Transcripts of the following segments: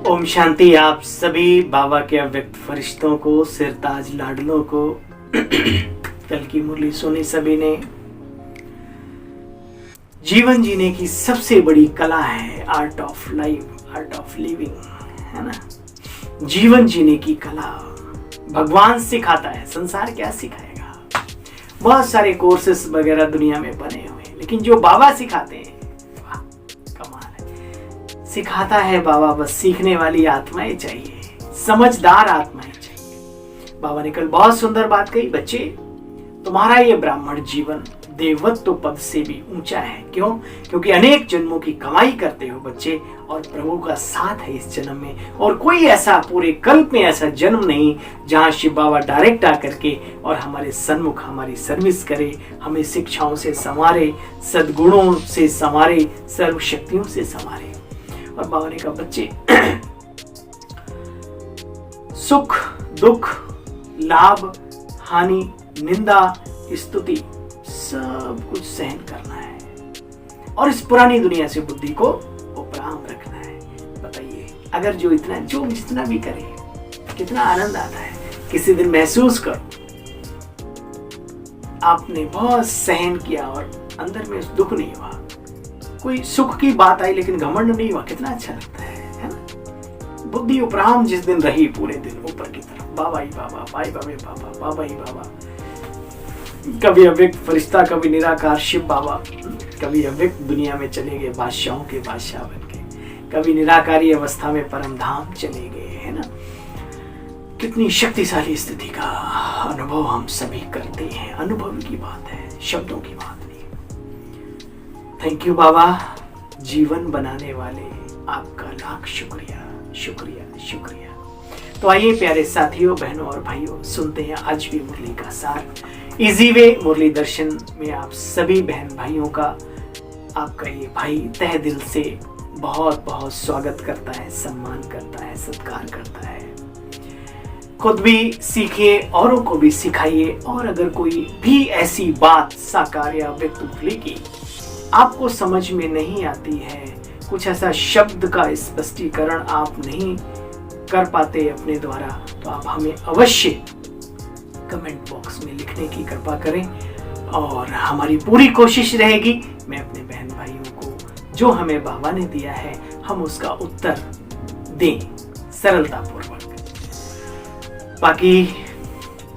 ओम शांति। आप सभी बाबा के अव्यक्त फरिश्तों को, सिरताज लाडलों को कल की मुरली सुनी सभी ने। जीवन जीने की सबसे बड़ी कला है art of life, art of living, है ना। जीवन जीने की कला भगवान सिखाता है, संसार क्या सिखाएगा। बहुत सारे कोर्सेस वगैरह दुनिया में बने हुए हैं, लेकिन जो बाबा सिखाते हैं, वाह कमाल है। सिखाता है बाबा, बस सीखने वाली आत्माएं चाहिए, समझदार आत्माएं चाहिए। बाबा ने कल बहुत सुंदर बात कही, बच्चे तुम्हारा ये ब्राह्मण जीवन देवत्व पद से भी ऊंचा है। क्यों? क्योंकि अनेक जन्मों की कमाई करते हो बच्चे, और प्रभु का साथ है इस जन्म में। और कोई ऐसा पूरे कल्प में ऐसा जन्म नहीं जहां शिव बाबा डायरेक्ट आकर के और हमारे सन्मुख हमारी सर्विस करे, हमें शिक्षाओं से संवारे, सद्गुणों से संवारे, सर्व शक्तियों से संवारे। और बाबा ने कहा बच्चे सुख दुख, लाभ हानि, निंदा स्तुति सब कुछ सहन करना है, और इस पुरानी दुनिया से बुद्धि को उपराम रखना है। बताइए, अगर जो जितना भी करे, कितना आनंद आता है। किसी दिन महसूस करो आपने बहुत सहन किया और अंदर में दुख नहीं हुआ, कोई सुख की बात आई लेकिन घमंड नहीं हुआ, कितना अच्छा लगता है ना। बुद्धि उपराम जिस दिन रही पूरे दिन ऊपर की तरफ, बाबा ही बाबा, बाई बाबे बाबा, बाबा ही बाबा। कभी अव्यक्त फरिश्ता, कभी निराकार शिव बाबा, कभी अव्यक्त दुनिया में चले गए बादशाहों के बादशाह बन के, कभी निराकारी अवस्था में परम धाम चले गए, है ना। कितनी शक्तिशाली स्थिति का अनुभव हम सभी करते हैं। अनुभव की बात है, शब्दों की बात नहीं। थैंक यू बाबा, जीवन बनाने वाले आपका लाख शुक्रिया, शुक्रिया, शुक्रिया। तो आइए प्यारे साथियों, बहनों और भाइयों, सुनते हैं आज भी मुरली का सार। इजी वे मुरली दर्शन में आप सभी बहन भाइयों का, आपका ये भाई तहे दिल से बहुत बहुत स्वागत करता है, सम्मान करता है, सत्कार करता है। खुद भी सीखिए, औरों को भी सिखाइए। और अगर कोई भी ऐसी बात साकार या व्यक्त मुरली की आपको समझ में नहीं आती है, कुछ ऐसा शब्द का स्पष्टीकरण आप नहीं कर पाते अपने द्वारा, तो आप हमें अवश्य कमेंट बॉक्स में लिखने की कृपा करें। और हमारी पूरी कोशिश रहेगी, मैं अपने बहन भाइयों को जो हमें बाबा ने दिया है, हम उसका उत्तर दें सरलता पूर्वक। बाकी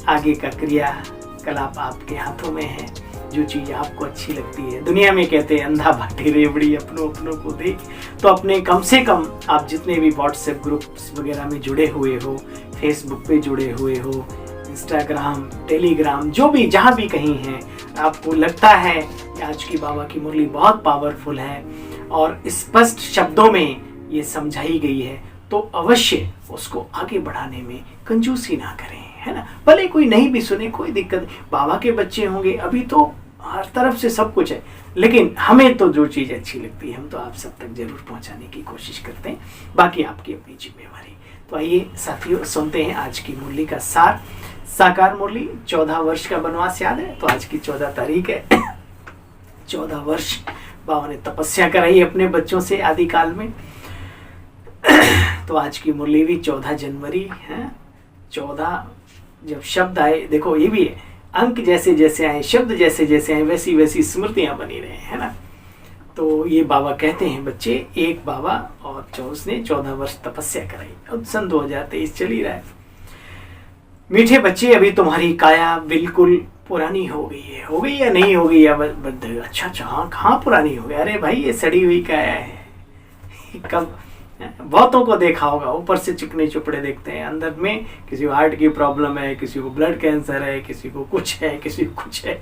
आगे का क्रियाकलाप आपके हाथों में है। जो चीज आपको अच्छी लगती है, दुनिया में कहते हैं अंधा भाटी रेवड़ी अपनों अपनों को देख, तो अपने कम से कम आप जितने भी व्हाट्सएप ग्रुप्स वगैरह में जुड़े हुए हो, फेसबुक पे जुड़े हुए हो, इंस्टाग्राम, टेलीग्राम, जो भी जहाँ भी कहीं है, आपको लगता है कि आज की बाबा की मुरली बहुत पावरफुल है और स्पष्ट शब्दों में ये समझाई गई है, तो अवश्य उसको आगे बढ़ाने में कंजूसी ना करें, है ना। भले कोई नहीं भी सुने, कोई दिक्कत नहीं, बाबा के बच्चे होंगे, अभी तो हर तरफ से सब कुछ है, लेकिन हमें तो जो चीज़ अच्छी लगती है हम तो आप सब तक जरूर पहुंचाने की कोशिश करते हैं। बाकी आपकी अपनी जिम्मेवारी। तो आइए साथियों, सुनते हैं आज की मुरली का सार। साकार मुरली, 14 वर्ष का वनवास याद है, तो आज की 14 तारीख है। 14 वर्ष बाबा ने तपस्या कराई अपने बच्चों से आदिकाल में। तो आज की मुरली भी 14 जनवरी है। 14 जब शब्द आए, देखो ये भी है, अंक जैसे जैसे आए, शब्द जैसे जैसे आए, वैसी वैसी स्मृतियां बनी रहे, है ना। तो ये बाबा कहते हैं बच्चे, एक बाबा और उसने 14 वर्ष तपस्या कराई। अब सन 2023 चल ही रहा है। मीठे बच्चे, अभी तुम्हारी काया बिल्कुल पुरानी हो गई है। हो गई या नहीं हो गई या अच्छा हाँ, कहाँ पुरानी हो गई? अरे भाई ये सड़ी हुई काया है। कब बहुतों को देखा होगा, ऊपर से चिकने चुपड़े देखते हैं, अंदर में किसी को हार्ट की प्रॉब्लम है, किसी को ब्लड कैंसर है, किसी को कुछ है, किसी को कुछ है।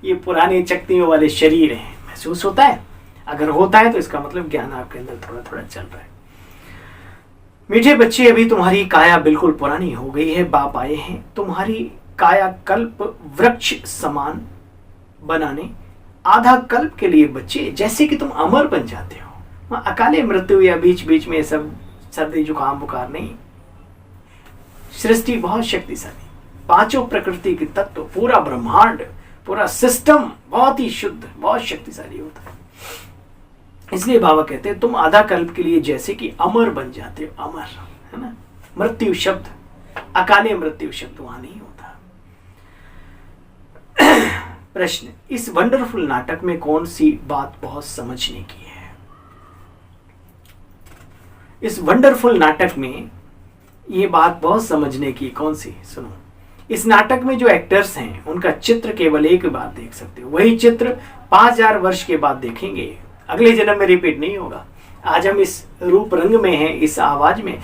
ये पुरानी चकतियों वाले शरीर हैं। महसूस होता है? अगर होता है तो इसका मतलब ज्ञान आपके अंदर थोड़ा थोड़ा चल रहा है। मीठे बच्चे, अभी तुम्हारी काया बिल्कुल पुरानी हो गई है। बाप आए हैं तुम्हारी काया कल्प वृक्ष समान बनाने। आधा कल्प के लिए बच्चे, जैसे कि तुम अमर बन जाते हो। अकाले मृत्यु या बीच बीच में सब सर्दी जुकाम बुखार नहीं। सृष्टि बहुत शक्तिशाली, पांचों प्रकृति के तत्व, पूरा ब्रह्मांड, पूरा सिस्टम बहुत ही शुद्ध, बहुत शक्तिशाली होता है। इसलिए बाबा कहते हैं तुम आधा कल्प के लिए जैसे कि अमर बन जाते हो, अमर, है ना। मृत्यु शब्द, अकाले मृत्यु शब्द वहां नहीं होता। प्रश्न, इस वंडरफुल नाटक में कौन सी बात बहुत समझने की है? इस वंडरफुल नाटक में ये बात बहुत समझने की कौन सी? सुनो, इस नाटक में जो एक्टर्स हैं उनका चित्र केवल एक बार देख सकते हो, वही चित्र 5000 वर्ष के बाद देखेंगे, अगले जन्म में रिपीट नहीं होगा। आज हम इस रूप रंग में हैं, इस आवाज में,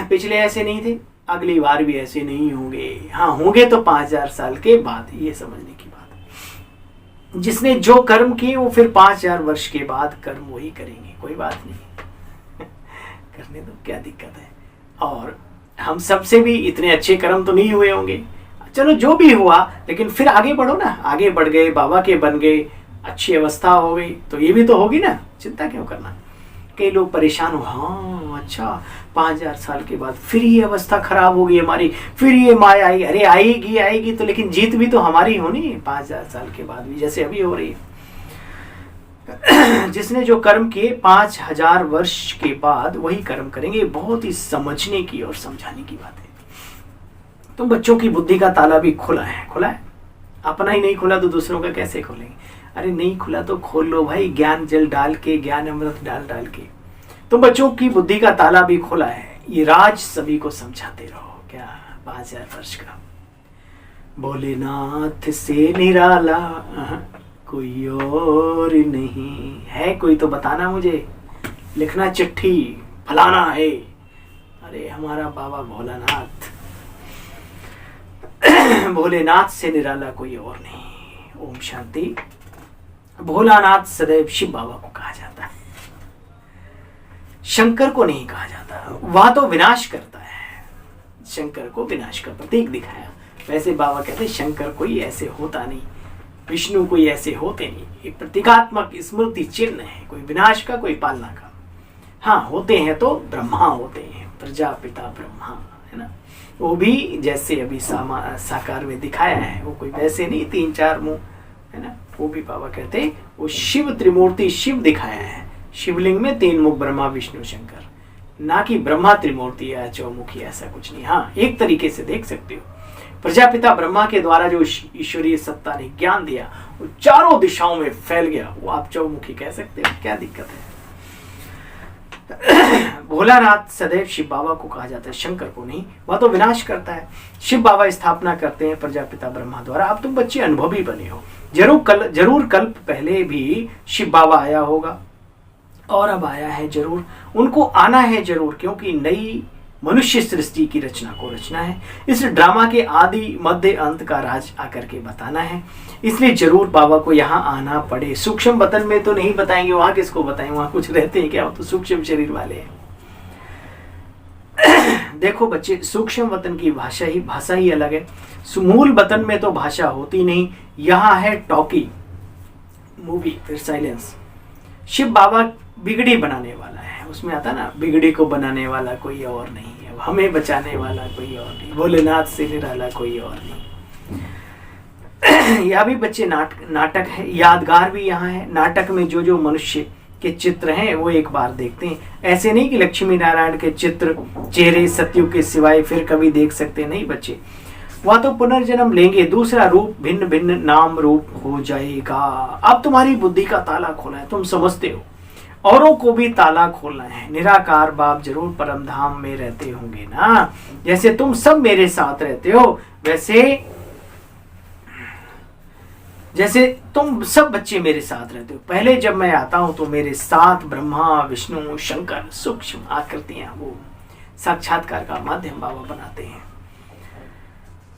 पिछले ऐसे नहीं थे, अगली बार भी ऐसे नहीं होंगे। हाँ होंगे तो 5000 साल के बाद, ये समझने की बात। जिसने जो कर्म किए वो फिर 5000 वर्ष के बाद कर्म वही करेंगे, कोई बात नहीं। करने दो, क्या दिक्कत है। और हम सबसे भी इतने अच्छे कर्म तो नहीं हुए होंगे, चलो जो भी हुआ, लेकिन फिर आगे बढ़ो ना, आगे बढ़ गए, बाबा के बन गए, अच्छी अवस्था हो गई, तो ये भी तो होगी ना, चिंता क्यों करना। कई लोग परेशान हो, हाँ अच्छा 5000 साल के बाद फिर ये अवस्था खराब होगी हमारी, फिर ये माया आई, अरे आएगी आएगी तो, लेकिन जीत भी तो हमारी होनी है 5000 साल के बाद भी, जैसे अभी हो रही है। जिसने जो कर्म किए 5000 वर्ष के बाद वही कर्म करेंगे। बहुत ही समझने की और समझाने की बात है। तो बच्चों की बुद्धि का ताला भी खुला है, खुला है। अपना ही नहीं खुला तो दूसरों का कैसे खोलेंगे? अरे नहीं खुला तो खोल लो भाई, ज्ञान जल डाल के, ज्ञान अमृत डाल डाल के। तो बच्चों की बुद्धि का ताला भी खुला है। ये राज सभी को समझाते रहो। क्या 5000 वर्ष का भोलेनाथ से निराला कोई और नहीं है। कोई तो बताना मुझे, लिखना चिट्ठी, फलाना है। अरे हमारा बाबा भोलानाथ, भोलेनाथ से निराला कोई और नहीं। ओम शांति। भोलानाथ सदैव शिव बाबा को कहा जाता है, शंकर को नहीं कहा जाता। वह तो विनाश करता है, शंकर को विनाश का प्रतीक दिखाया। वैसे बाबा कहते शंकर कोई ऐसे होता नहीं, विष्णु कोई ऐसे होते नहीं। एक प्रतीकात्मक स्मृति चिन्ह है, कोई विनाश का कोई पालना का। हाँ होते हैं तो ब्रह्मा होते हैं, प्रजापिता ब्रह्मा, है ना। वो भी जैसे अभी साकार में दिखाया है, वो कोई वैसे नहीं 3-4 मुंह, है ना। वो भी बाबा कहते हैं वो शिव त्रिमूर्ति शिव दिखाया है। शिवलिंग में 3 मुख, ब्रह्मा विष्णु शंकर, ना कि ब्रह्मा त्रिमूर्ति या चौमुखी, ऐसा कुछ नहीं। हाँ एक तरीके से देख सकते हो, प्रजापिता ब्रह्मा के द्वारा जो ईश्वरीय सत्ता ने ज्ञान दिया वो चारों दिशाओं में फैल गया, वो आप चौमुखी कह सकते हो, क्या दिक्कत है। भोलानाथ सदैव शिव बाबा को कहा जाता है, शंकर को नहीं। वह तो विनाश करता है। शिव बाबा स्थापना करते हैं प्रजापिता ब्रह्मा द्वारा। अब तुम बच्चे अनुभवी बने हो, जरूर कल्प पहले भी शिव बाबा आया होगा और अब आया है जरूर, उनको आना है जरूर, क्योंकि नई मनुष्य सृष्टि की रचना को रचना है। इस ड्रामा के आदि मध्य अंत का राज आकर के बताना है, इसलिए जरूर बाबा को यहाँ आना पड़े। सूक्ष्म वतन में तो नहीं बताएंगे, वहां किसको बताएं, वहां कुछ रहते हैं क्या, वो तो सूक्ष्म शरीर वाले हैं। देखो बच्चे, सूक्ष्म वतन की भाषा ही अलग है। मूल वतन में तो भाषा होती नहीं, यहाँ है टॉकी मूवी, फिर साइलेंस। शिव बाबा बिगड़ी बनाने वाला है, उसमें आता ना, बिगड़ी को बनाने वाला कोई और नहीं है, हमें बचाने वाला कोई और नहीं, भोलेनाथ से निराला कोई और नहीं। यह भी बच्चे नाटक है, यादगार भी यहाँ है। नाटक में जो जो मनुष्य के चित्र हैं वो एक बार देखते हैं। ऐसे नहीं कि लक्ष्मी नारायण के चित्र चेहरे सत्युग के सिवाय फिर कभी देख सकते नहीं बच्चे। वह तो पुनर्जन्म लेंगे, दूसरा रूप, भिन्न भिन्न नाम रूप हो जाएगा। अब तुम्हारी बुद्धि का ताला खोला है, तुम समझते हो, औरों को भी ताला खोलना है। निराकार बाप जरूर परम धाम में रहते होंगे ना, जैसे तुम सब मेरे साथ रहते हो, जैसे तुम सब बच्चे मेरे साथ रहते हो। पहले जब मैं आता हूं तो मेरे साथ ब्रह्मा विष्णु शंकर सूक्ष्म आकृतियां, वो साक्षात्कार का माध्यम बाबा बनाते हैं।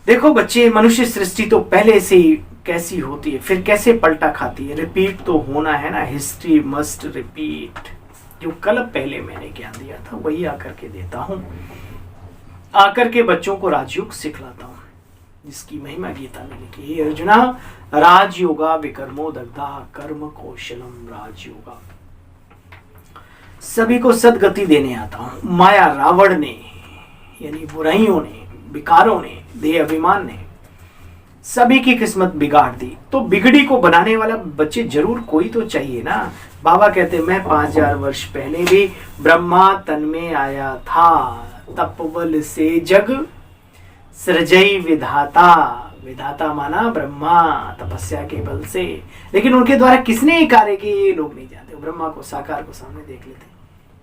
देखो बच्चे, मनुष्य सृष्टि तो पहले से ही कैसी होती है, फिर कैसे पलटा खाती है। रिपीट तो होना है ना, हिस्ट्री मस्ट रिपीट। जो कल पहले मैंने ज्ञान दिया था वही आकर के देता हूं, आकर के बच्चों को राजयोग सिखलाता हूं, जिसकी महिमा गीता में लिखी है। अर्जुना राजयोगा विकर्मो दग्धा कर्म कौशलम राजयोगा। सभी को सदगति देने आता हूं। माया रावण ने, यानी बुराइयों ने, विकारों ने, देह अभिमान ने सभी की किस्मत बिगाड़ दी। तो बिगड़ी को बनाने वाला बच्चे जरूर कोई तो चाहिए ना। बाबा कहते मैं 5000 वर्ष पहले भी ब्रह्मा तन में आया था, तपबल से जग सृजई विधाता। विधाता माना ब्रह्मा, तपस्या के बल से। लेकिन उनके द्वारा किसने कार्य किए ये लोग नहीं जानते। ब्रह्मा को साकार को सामने देख लेते,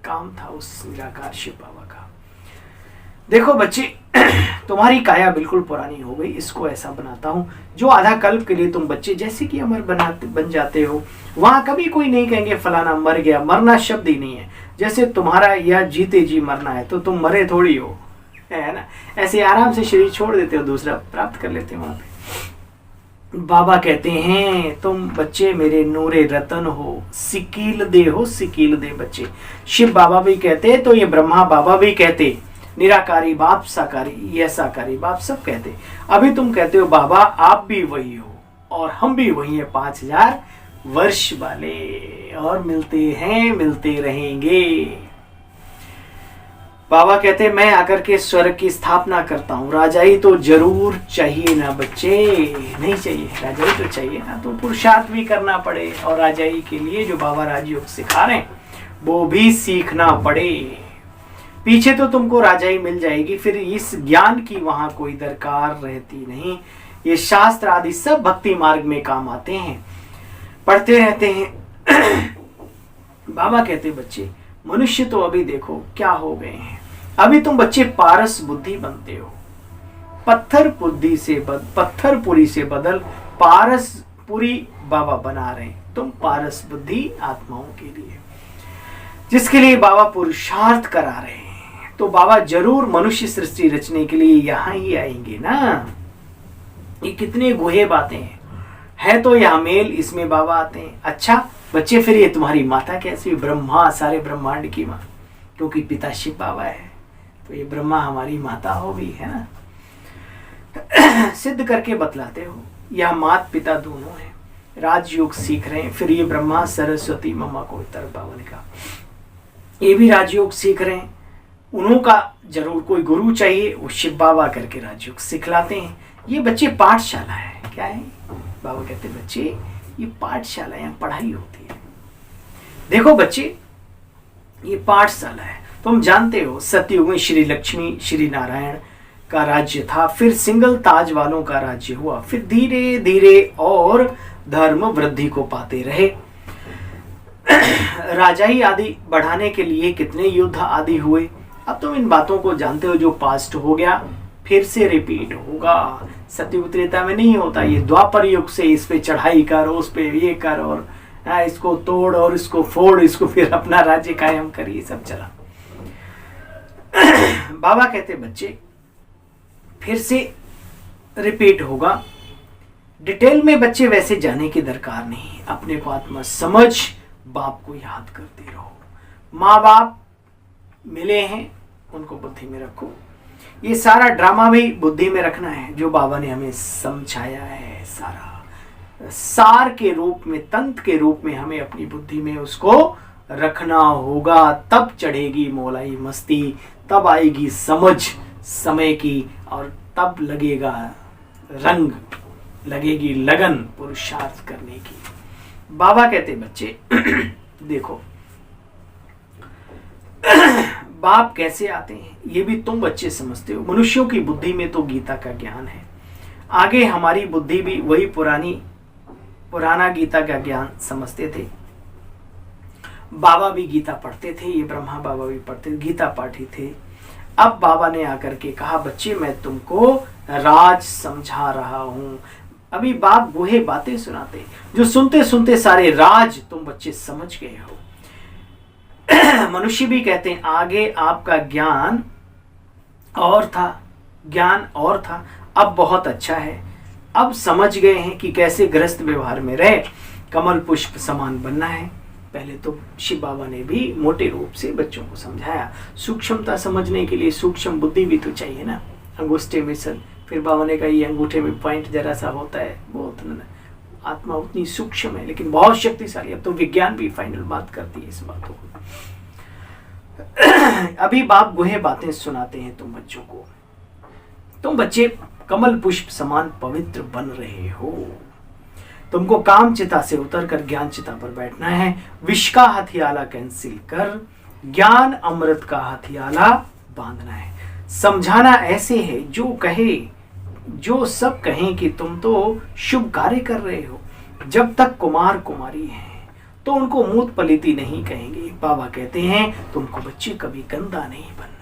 काम था उस निराकार शिव बाबा का। देखो बच्चे, तुम्हारी काया बिल्कुल पुरानी हो गई, इसको ऐसा बनाता हूं जो आधा कल्प के लिए तुम बच्चे जैसे कि अमर बन जाते हो। वहां कभी कोई नहीं कहेंगे फलाना मर गया, मरना शब्द ही नहीं है। जैसे तुम्हारा यह जीते जी मरना है तो तुम मरे थोड़ी हो, है ना। ऐसे आराम से शरीर छोड़ देते हो, दूसरा प्राप्त कर लेते हो वहां पे। बाबा कहते हैं तुम बच्चे मेरे नूरे रतन हो, सिकील दे हो, सिकील दे बच्चे। शिव बाबा भी कहते तो ये ब्रह्मा बाबा भी कहते, निराकारी बाप साकारी, यह साकारी बाप सब कहते। अभी तुम कहते हो बाबा आप भी वही हो और हम भी वही है, 5000 वर्ष वाले, और मिलते हैं मिलते रहेंगे। बाबा कहते मैं आकर के स्वर्ग की स्थापना करता हूँ। राजाई तो जरूर चाहिए ना बच्चे, नहीं चाहिए, राजाई तो चाहिए ना, तो पुरुषार्थ भी करना पड़े। और राजाई के लिए जो बाबा राजयोग सिखा रहे हैं वो भी सीखना पड़े। पीछे तो तुमको राजाई मिल जाएगी, फिर इस ज्ञान की वहां कोई दरकार रहती नहीं। ये शास्त्र आदि सब भक्ति मार्ग में काम आते हैं, पढ़ते रहते हैं। बाबा कहते बच्चे मनुष्य तो अभी देखो क्या हो गए हैं। अभी तुम बच्चे पारस बुद्धि बनते हो, पत्थरपुरी से बदल पारसपुरी बाबा बना रहे हैं। तुम पारस बुद्धि आत्माओं के लिए, जिसके लिए बाबा पुरुषार्थ करा रहे हैं। तो बाबा जरूर मनुष्य सृष्टि रचने के लिए यहां ही आएंगे ना। ये कितने गुहे बातें हैं, है तो यह मेल, इसमें बाबा आते हैं। अच्छा बच्चे फिर ये तुम्हारी माता कैसी? ब्रह्मा, सारे ब्रह्मांड की माँ, क्योंकि पिता शिव बाबा है तो ये ब्रह्मा हमारी माता हो गई है ना। सिद्ध करके बतलाते हो यह मात पिता दोनों है, राजयोग सीख रहे हैं। फिर ये ब्रह्मा सरस्वती मम्मा को तरफ बाबा ने कहा ये भी राजयोग सीख रहे हैं। उन्हों का जरूर कोई गुरु चाहिए, वो शिव बाबा करके राजयोग सिखलाते हैं। ये बच्चे पाठशाला है, क्या है? बाबा कहते बच्चे ये पाठशाला, यहाँ पढ़ाई होती है। देखो बच्चे ये पाठशाला है। तुम जानते हो सतयुग में श्री लक्ष्मी श्री नारायण का राज्य था, फिर सिंगल ताज वालों का राज्य हुआ, फिर धीरे धीरे और धर्म वृद्धि को पाते रहे। राजाई आदि बढ़ाने के लिए कितने युद्ध आदि हुए। अब तुम इन बातों को जानते हो, जो पास्ट हो गया फिर से रिपीट होगा। सतयुग त्रेता में नहीं होता, ये द्वापर युग से इस पे चढ़ाई कर, उस पे ये कर, और इसको तोड़ और इसको फोड़, इसको फिर अपना राज्य कायम कर, ये सब चला। बाबा कहते बच्चे फिर से रिपीट होगा। डिटेल में बच्चे वैसे जाने की दरकार नहीं, अपने को आत्मा समझ बाप को याद करते रहो। माँ बाप मिले हैं उनको बुद्धि में रखो। ये सारा ड्रामा भी बुद्धि में रखना है जो बाबा ने हमें समझाया है। सारा सार के रूप में, तंत्र के रूप में हमें अपनी बुद्धि में उसको रखना होगा। तब चढ़ेगी मौलाई मस्ती, तब आएगी समझ समय की, और तब लगेगा रंग, लगेगी लगन पुरुषार्थ करने की। बाबा कहते बच्चे देखो बाप कैसे आते हैं ये भी तुम बच्चे समझते हो। मनुष्यों की बुद्धि में तो गीता का ज्ञान है, आगे हमारी बुद्धि भी वही पुराना गीता का ज्ञान समझते थे। बाबा भी गीता पढ़ते थे, ये ब्रह्मा बाबा भी पढ़ते थे, गीता पाठी थे। अब बाबा ने आकर के कहा बच्चे मैं तुमको राज समझा रहा हूं। अभी बाप गुहे बातें सुनाते, जो सुनते सुनते सारे राज तुम बच्चे समझ गए हो। मनुष्य भी कहते हैं आगे आपका ज्ञान और था, अब बहुत अच्छा है। अब समझ गए हैं कि कैसे गृहस्थ व्यवहार में रहे, कमल पुष्प समान बनना है। पहले तो शिव बाबा ने भी मोटे रूप से बच्चों को समझाया। सूक्ष्मता समझने के लिए सूक्ष्म बुद्धि भी तो चाहिए ना, अंगूठे में सर। फिर बाबा ने कहा ये अंगूठे में पॉइंट जरा सा होता है, बहुत आत्मा उतनी सूक्ष्म है लेकिन बहुत शक्तिशाली। अब तो विज्ञान भी फाइनल बात करती है इस बातों को। अभी बाप गुहे बातें सुनाते हैं तुम बच्चों को। तुम बच्चे कमल पुष्प समान पवित्र बन रहे हो। तुमको काम चिता से उतरकर ज्ञान चिता पर बैठना है। विष का हथियाला कैंसिल कर ज्ञान अमृत का हथियाला बांधना है। समझाना ऐसे है जो कहे, जो सब कहें कि तुम तो शुभ कार्य कर रहे हो, जब तक कुमार कुमारी हैं तो उनको मूत पलिती नहीं कहेंगे। बाबा कहते हैं तुमको बच्चे कभी गंदा नहीं बनना।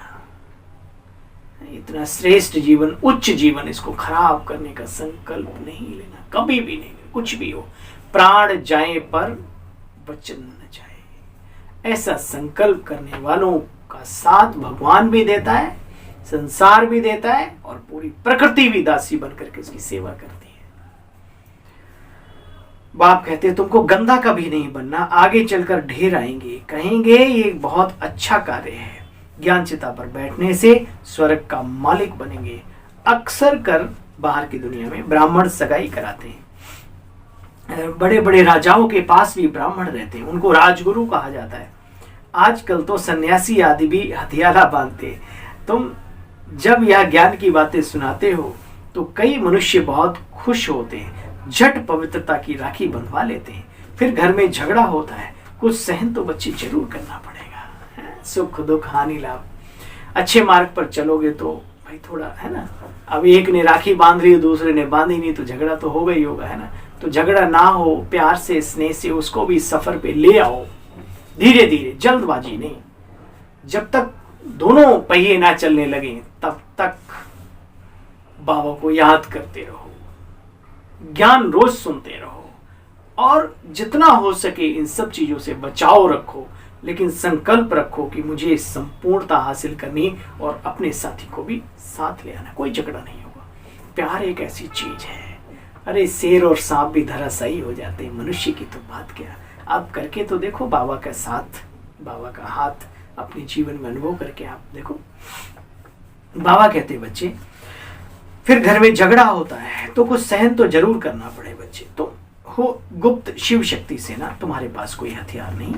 इतना श्रेष्ठ जीवन, उच्च जीवन, इसको खराब करने का संकल्प नहीं लेना, कभी भी नहीं। कुछ भी हो, प्राण जाए पर वचन न जाए, ऐसा संकल्प करने वालों का साथ भगवान भी देता है, संसार भी देता है, और पूरी प्रकृति भी दासी बनकर के उसकी सेवा करती है। बाप कहते हैं तुमको गंदा कभी नहीं बनना। आगे चलकर ढेर आएंगे, कहेंगे ये बहुत अच्छा कार्य है। ज्ञान चिता पर बैठने से स्वर्ग का मालिक बनेंगे। अक्सर कर बाहर की दुनिया में ब्राह्मण सगाई कराते हैं। बड़े बड़े राजाओं के पास भी ब्राह्मण रहते हैं, उनको राजगुरु कहा जाता है। आजकल तो सन्यासी आदि भी हथियाला बांधते हैं। तुम जब यह ज्ञान की बातें सुनाते हो तो कई मनुष्य बहुत खुश होते हैं, झट पवित्रता की राखी बंधवा लेते हैं। फिर घर में झगड़ा होता है, कुछ सहन तो बच्चे जरूर करना पड़ेगा। सुख दुख हानि लाभ, अच्छे मार्ग पर चलोगे तो भाई थोड़ा है ना। अब एक ने राखी बांध रही, दूसरे ने बांधी नहीं, तो झगड़ा तो होगा ही होगा, है ना। तो झगड़ा ना हो, प्यार से स्नेह से उसको भी सफर पे ले आओ, धीरे धीरे, जल्दबाजी नहीं। जब तक दोनों पहिए ना चलने लगे तब तक बाबा को याद करते रहो, ज्ञान रोज सुनते रहो, और जितना हो सके इन सब चीजों से बचाव रखो। लेकिन संकल्प रखो कि मुझे संपूर्णता हासिल करनी, और अपने साथी को भी साथ ले आना। कोई झगड़ा नहीं होगा। प्यार एक ऐसी चीज है, अरे शेर और सांप भी धराशायी हो जाते हैं, मनुष्य की तो बात क्या। आप करके तो देखो, बाबा का साथ, बाबा का हाथ अपने जीवन में अनुभव करके आप देखो। बाबा कहते बच्चे फिर घर में झगड़ा होता है तो कुछ सहन तो जरूर करना पड़े बच्चे। तो हो गुप्त शिव शक्ति से ना, तुम्हारे पास कोई हथियार नहीं।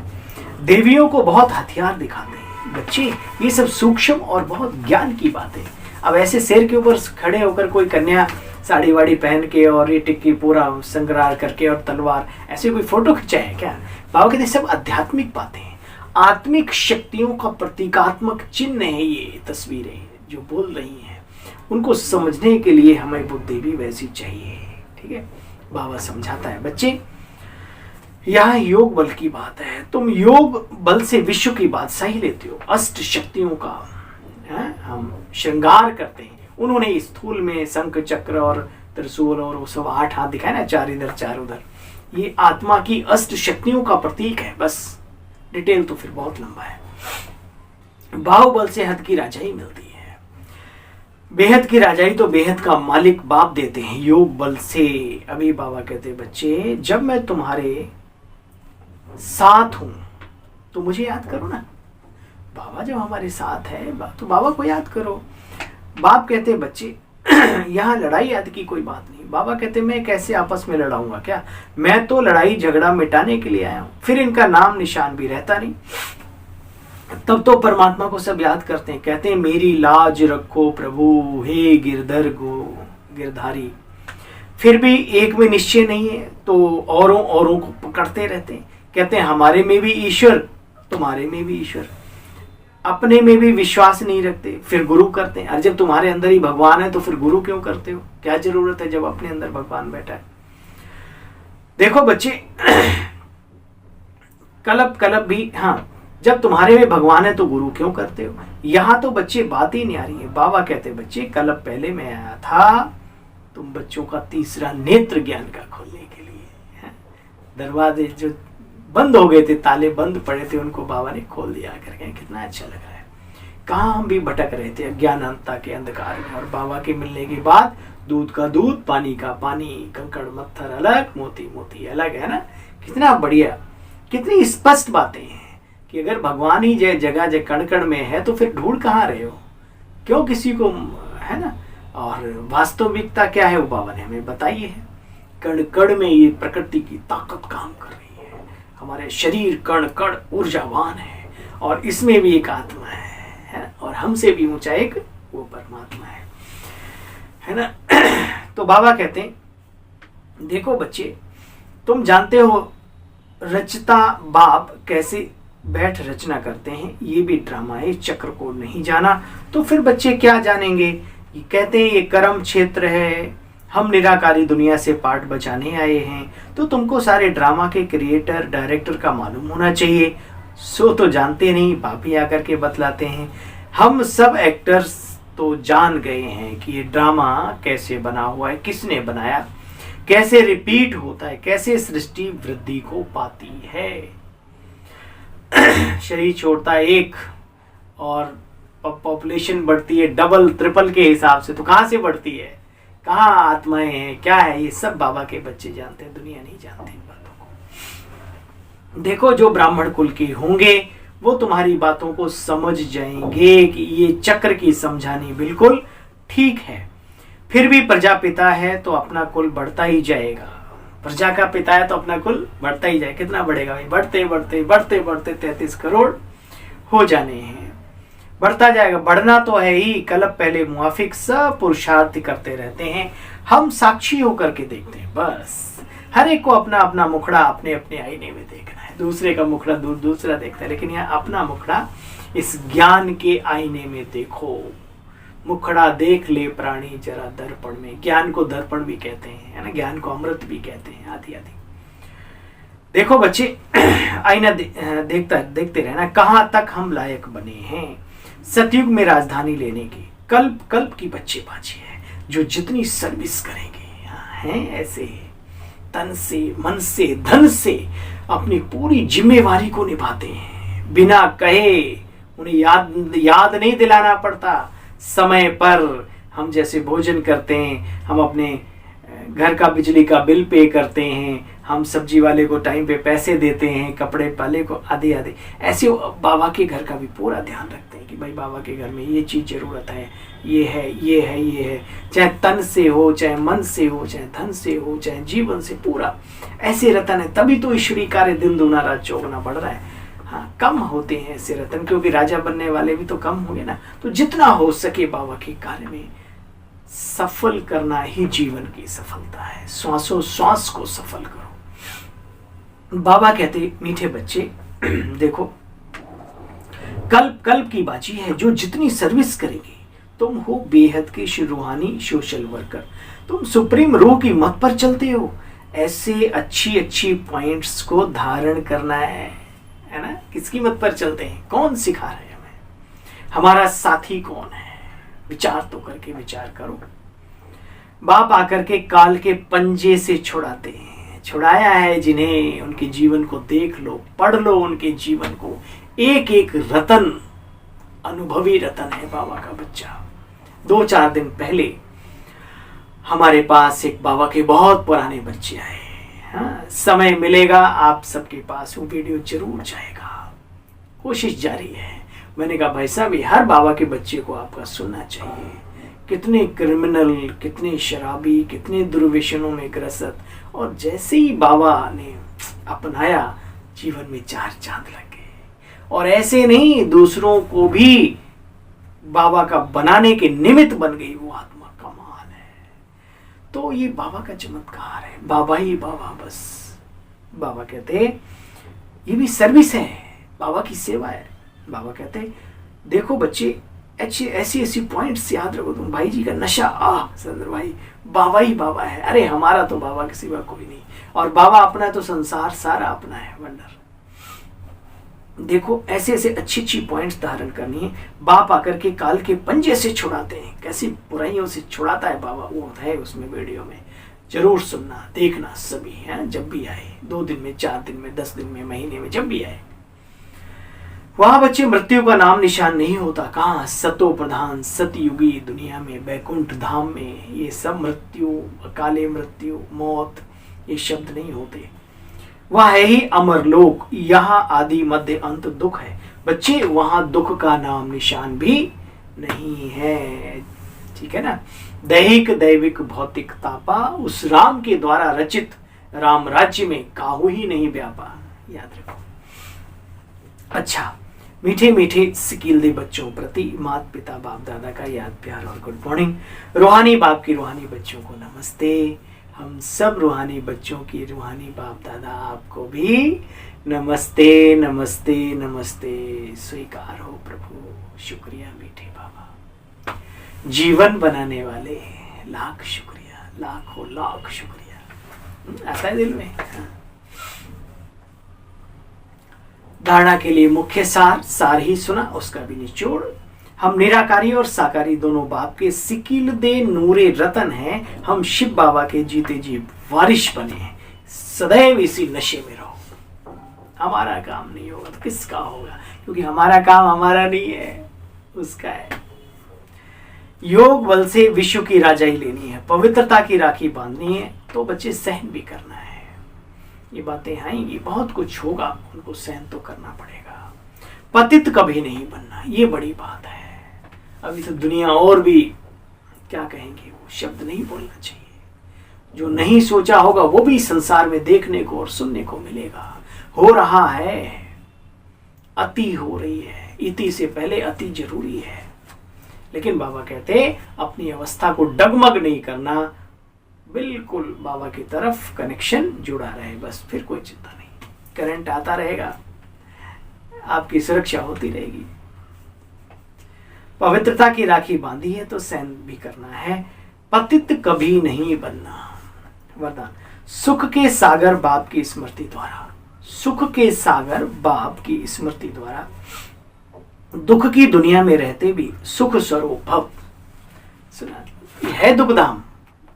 देवियों को बहुत हथियार दिखाते हैं बच्चे, ये सब सूक्ष्म और बहुत ज्ञान की बात है। अब ऐसे शेर के ऊपर खड़े होकर कोई कन्या साड़ी वाड़ी पहन के और ये टिक्की पूरा संग्रार करके और तलवार, ऐसे कोई फोटो खिंचाए क्या? बाबा कहते सब आध्यात्मिक बातें हैं, आत्मिक शक्तियों का प्रतीकात्मक चिन्ह है ये तस्वीरें जो बोल रही हैं। उनको समझने के लिए हमें बुद्धि भी वैसी चाहिए, ठीक है। बाबा समझाता है बच्चे, यह योग बल की बात है। तुम योग बल से विश्व की बादशाही लेते हो, अष्ट शक्तियों का हम श्रृंगार करते हैं। उन्होंने स्थूल में शंख चक्र और त्रिशूल और वो सब 8 हाथ दिखाए ना, 4 इधर 4 उधर, ये आत्मा की अष्ट शक्तियों का प्रतीक है। बस डिटेल तो फिर बहुत लंबा है। बाहुबल से हद की राजाई मिलती है, बेहद की राजाई तो बेहद का मालिक बाप देते हैं योग बल से। अभी बाबा कहते बच्चे, जब मैं तुम्हारे साथ हूं तो मुझे याद करो ना। बाबा जब हमारे साथ है तो बाबा को याद करो। बाप कहते बच्चे यहाँ लड़ाई आदि की कोई बात नहीं। बाबा कहते मैं कैसे आपस में लड़ाऊंगा क्या, मैं तो लड़ाई झगड़ा मिटाने के लिए आया हूं। फिर इनका नाम निशान भी रहता नहीं। तब तो परमात्मा को सब याद करते हैं, कहते हैं मेरी लाज रखो प्रभु, हे गिरधर गो गिरधारी। फिर भी एक में निश्चय नहीं है तो औरों को पकड़ते रहते हैं। कहते हैं हमारे में भी ईश्वर, तुम्हारे में भी ईश्वर। अपने में भी विश्वास नहीं रखते, फिर गुरु करते हैं। और जब तुम्हारे अंदर ही भगवान है तो फिर गुरु क्यों करते हो? क्या जरूरत है जब अपने अंदर भगवान बैठा है। देखो बच्चे, कलप भी, हाँ, जब तुम्हारे में भगवान है तो गुरु क्यों करते हो? यहां तो बच्चे बात ही नहीं आ रही है। बाबा कहते बच्चे, कलप पहले मैं आया था तुम बच्चों का तीसरा नेत्र ज्ञान का खोलने के लिए। दरवाजे जो बंद हो गए थे, ताले बंद पड़े थे, उनको बाबा ने खोल दिया करके। कितना अच्छा लग रहा है। कहाँ हम भी भटक रहे थे अज्ञानता के अंधकार में, और बाबा के मिलने के बाद दूध का दूध, पानी का पानी, कंकड़ पत्थर अलग, मोती मोती अलग, है ना। कितना बढ़िया, कितनी स्पष्ट बातें हैं कि अगर भगवान ही जगह कण कण में है तो फिर ढूंढ कहाँ रहे हो, क्यों किसी को, है ना। और वास्तविकता क्या है वो बाबा ने हमें बताई है। कण कण में ये प्रकृति की ताकत काम कर रही है। हमारे शरीर कण कण ऊर्जावान है, और इसमें भी एक आत्मा है, और हमसे भी ऊंचा एक वो परमात्मा है ना। तो बाबा कहते हैं देखो बच्चे, तुम जानते हो रचता बाप कैसे बैठ रचना करते हैं, ये भी ड्रामा है। चक्र को नहीं जाना तो फिर बच्चे क्या जानेंगे। ये कहते हैं ये कर्म क्षेत्र है, हम निराकारी दुनिया से पाठ बचाने आए हैं। तो तुमको सारे ड्रामा के क्रिएटर डायरेक्टर का मालूम होना चाहिए। सो तो जानते नहीं, बाप ही आकर के बतलाते हैं। हम सब एक्टर्स तो जान गए हैं कि ये ड्रामा कैसे बना हुआ है, किसने बनाया, कैसे रिपीट होता है, कैसे सृष्टि वृद्धि को पाती है। शरीर छोड़ता है एक और पॉपुलेशन बढ़ती है डबल ट्रिपल के हिसाब से, तो कहां से बढ़ती है, कहां आत्माएं हैं, क्या है, ये सब बाबा के बच्चे जानते हैं, दुनिया नहीं जानती इन बातों को। देखो जो ब्राह्मण कुल के होंगे वो तुम्हारी बातों को समझ जाएंगे कि ये चक्र की समझानी बिल्कुल ठीक है। फिर भी प्रजापिता है तो अपना कुल बढ़ता ही जाएगा। प्रजा का पिता है तो अपना कुल बढ़ता ही जाएगा। कितना बढ़ेगा भाई, बढ़ते बढ़ते बढ़ते बढ़ते 33 करोड़ हो जाने हैं, बढ़ता जाएगा। बढ़ना तो है ही, कल्प पहले मुआफिक सब पुरुषार्थ करते रहते हैं, हम साक्षी होकर के देखते हैं। बस हर एक को अपना अपना मुखड़ा अपने अपने आईने में देखना है, दूसरे का मुखड़ा दूसरा देखता है, लेकिन यहाँ अपना मुखड़ा इस ज्ञान के आईने में देखो। मुखड़ा देख ले प्राणी जरा दर्पण में, ज्ञान को दर्पण भी कहते हैं, है ना, ज्ञान को अमृत भी कहते हैं, आदि आदि। देखो बच्चे, आईना देखते रहना, कहां तक हम लायक बने हैं सतयुग में राजधानी लेने की। कल्प कल्प की बच्चेबाजी है, जो जितनी सर्विस करेंगे हैं ऐसे तन से मन से धन से अपनी पूरी जिम्मेवारी को निभाते हैं, बिना कहे उन्हें याद नहीं दिलाना पड़ता। समय पर हम जैसे भोजन करते हैं, हम अपने घर का बिजली का बिल पे करते हैं, हम सब्जी वाले को टाइम पे पैसे देते हैं, कपड़े वाले को आदि आदि, ऐसे बाबा के घर का भी पूरा ध्यान रखते हैं कि भाई बाबा के घर में ये चीज़ जरूरत है, ये है, ये है, ये है, चाहे तन से हो, चाहे मन से हो, चाहे धन से हो, चाहे जीवन से, पूरा ऐसे रतन है। तभी तो ईश्वरी कार्य दिन दूना रात चौगुना बढ़ रहा है। हाँ, कम होते हैं ऐसे रतन, क्योंकि राजा बनने वाले भी तो कम होंगे ना। तो जितना हो सके बाबा के कार्य में सफल करना ही जीवन की सफलता है। श्वासों श्वास को सफल करो। बाबा कहते मीठे बच्चे देखो, कल्प कल्प की बाजी है, जो जितनी सर्विस करेंगे तुम हो बेहद के रूहानी सोशल वर्कर, तुम सुप्रीम रूह की मत पर चलते हो। ऐसे अच्छी अच्छी पॉइंट्स को धारण करना है ना। किसकी मत पर चलते हैं, कौन सिखा रहे हैं हमें, हमारा साथी कौन है, विचार तो करके विचार करो। बाप आकर के काल के पंजे से छुड़ाते हैं, छुड़ाया है जिन्हें, उनके जीवन को देख लो, पढ़ लो उनके जीवन को। एक एक रतन अनुभवी रतन है बाबा का बच्चा। 2-4 दिन पहले हमारे पास एक बाबा के बहुत पुराने बच्चे आए। हाँ, समय मिलेगा आप सबके पास वो वीडियो जरूर जाएगा, कोशिश जारी है। मैंने कहा भाई साहब, हर बाबा के बच्चे को आपका सुनना चाहिए। कितने क्रिमिनल, कितने शराबी, कितने दुर्व्यसनों में ग्रसित, और जैसे ही बाबा ने अपनाया जीवन में 4 चांद लग गए। और ऐसे नहीं, दूसरों को भी बाबा का बनाने के निमित्त बन गई वो आत्मा। कमाल है। तो ये बाबा का चमत्कार है, बाबा ही बाबा। बस बाबा कहते ये भी सर्विस है, बाबा की सेवा है। बाबा कहते देखो बच्चे, ऐसी ऐसी पॉइंट्स याद रखो तुम। भाई जी का नशा, सुंदर भाई, बाबा ही बाबा है। अरे हमारा तो बाबा के सिवा कोई नहीं, और बाबा अपना है तो संसार सारा अपना है। वंडर। देखो ऐसे ऐसे अच्छी अच्छी पॉइंट्स धारण करनी है। बाप आकर के काल के पंजे से छुड़ाते हैं, कैसी बुराइयों से छुड़ाता है बाबा, वो है उसमें वीडियो में। जरूर सुनना, देखना सभी है, जब भी आए, 2 दिन में, 4 दिन में, 10 दिन में, महीने में, जब भी आए। वहां बच्चे मृत्यु का नाम निशान नहीं होता। कहाँ, सतो प्रधान सतयुगी दुनिया में, बैकुंठ धाम में ये सब मृत्यु, काले मृत्यु, मौत, ये शब्द नहीं होते। वह है ही अमर लोक, यहाँ आदि मध्य अंत दुख है। बच्चे वहां दुख का नाम निशान भी नहीं है, ठीक है ना। दैहिक दैविक भौतिक तापा, उस राम के द्वारा रचित राम राज्य में काहू ही नहीं व्यापा। याद रखो। अच्छा, मीठे मीठे सिकील बच्चों प्रति माता पिता बाप दादा का याद प्यार और गुड मॉर्निंग। रूहानी बाप की रूहानी बच्चों को नमस्ते। हम सब रूहानी बच्चों की रूहानी बाप दादा आपको भी नमस्ते नमस्ते नमस्ते स्वीकार हो प्रभु। शुक्रिया मीठे बाबा, जीवन बनाने वाले लाख शुक्रिया, लाखों लाख शुक्रिया। आता है दिल में। धारणा के लिए मुख्य सार, सार ही सुना उसका भी निचोड़। हम निराकारी और साकारी दोनों बाप के सिकिल दे नूरे रतन हैं। हम शिव बाबा के जीते जी वारिश बने हैं। सदैव इसी नशे में रहो। हमारा काम नहीं होगा तो किसका होगा, क्योंकि हमारा काम हमारा नहीं है, उसका है। योग बल से विश्व की राजाई लेनी है, पवित्रता की राखी बांधनी है, तो बच्चे सहन भी करना है। ये बातें आएंगी, बहुत कुछ होगा, उनको सहन तो करना पड़ेगा। पतित कभी नहीं बनना, ये बड़ी बात है। अभी तो दुनिया और भी क्या कहेंगे, वो शब्द नहीं बोलना चाहिए। जो नहीं सोचा होगा वो भी संसार में देखने को और सुनने को मिलेगा। हो रहा है, अति हो रही है। इति से पहले अति जरूरी है। लेकिन बाबा कहते अपनी अवस्था को डगमग नहीं करना, बिल्कुल बाबा की तरफ कनेक्शन जुड़ा रहे, बस फिर कोई चिंता नहीं। करंट आता रहेगा, आपकी सुरक्षा होती रहेगी। पवित्रता की राखी बांधी है तो सहन भी करना है। पतित कभी नहीं बनना। वरदान, सुख के सागर बाप की स्मृति द्वारा, सुख के सागर बाप की स्मृति द्वारा दुख की दुनिया में रहते भी सुख स्वरूप भव। सुना है दुखधाम,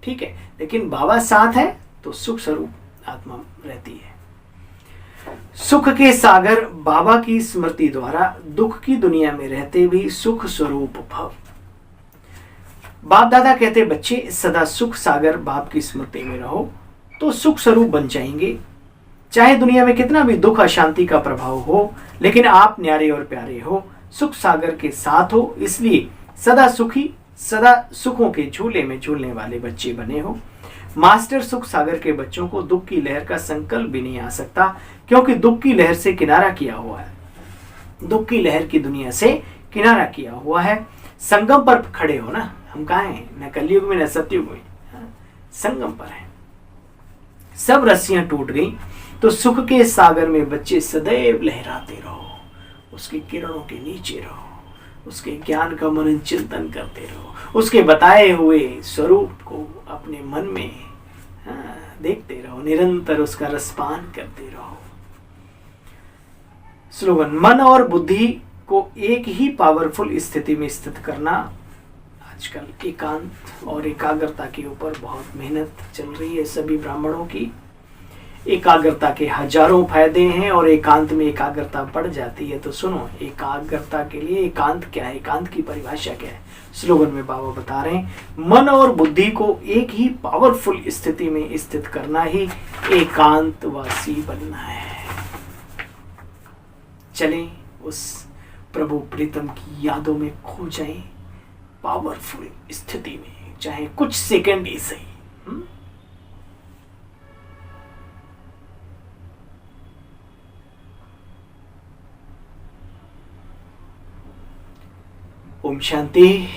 ठीक है, लेकिन बाबा साथ है तो सुख स्वरूप आत्मा रहती है। सुख के सागर बाबा की स्मृति द्वारा दुख की दुनिया में रहते भी सुख स्वरूप भव। बाप दादा कहते बच्चे सदा सुख सागर बाप की स्मृति में रहो तो सुख स्वरूप बन जाएंगे। चाहे दुनिया में कितना भी दुख अशांति का प्रभाव हो, लेकिन आप न्यारे और प्यारे हो, सुख सागर के साथ हो, इसलिए सदा सुखी, सदा सुखों के झूले में झूलने वाले बच्चे बने हो। मास्टर सुख सागर के बच्चों को दुख की लहर का संकल्प भी नहीं आ सकता, क्योंकि दुख की लहर से किनारा किया हुआ है। दुख की लहर की दुनिया से किनारा किया हुआ है। संगम पर खड़े हो ना, हम कहाँ हैं, न कलयुग में न सतयुग में, संगम पर है। सब रस्सियां टूट गई तो सुख के सागर में बच्चे सदैव लहराते रहो, उसकी किरणों के नीचे रहो, उसके ज्ञान का मनन चिंतन करते रहो, उसके बताए हुए स्वरूप को अपने मन में देखते रहो, निरंतर उसका रसपान करते रहो। स्लोगन, मन और बुद्धि को एक ही पावरफुल स्थिति में स्थित करना। आजकल एकांत और एकाग्रता के ऊपर बहुत मेहनत चल रही है सभी ब्राह्मणों की। एकाग्रता के हजारों फायदे हैं और एकांत में एकाग्रता बढ़ जाती है। तो सुनो, एकाग्रता के लिए एकांत क्या है, एकांत की परिभाषा क्या है। स्लोगन में बाबा बता रहे हैं, मन और बुद्धि को एक ही पावरफुल स्थिति में स्थित करना ही एकांतवासी बनना है। चलें उस प्रभु प्रीतम की यादों में खो जाएं, पावरफुल स्थिति में, चाहे कुछ सेकंड ही सही। ओम शांति।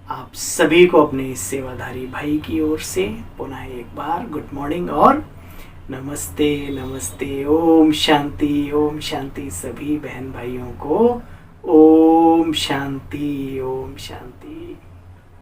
आप सभी को अपने सेवाधारी भाई की ओर से पुनः एक बार गुड मॉर्निंग और नमस्ते नमस्ते। ओम शांति सभी बहन भाइयों को ओम शांति ओम शांति।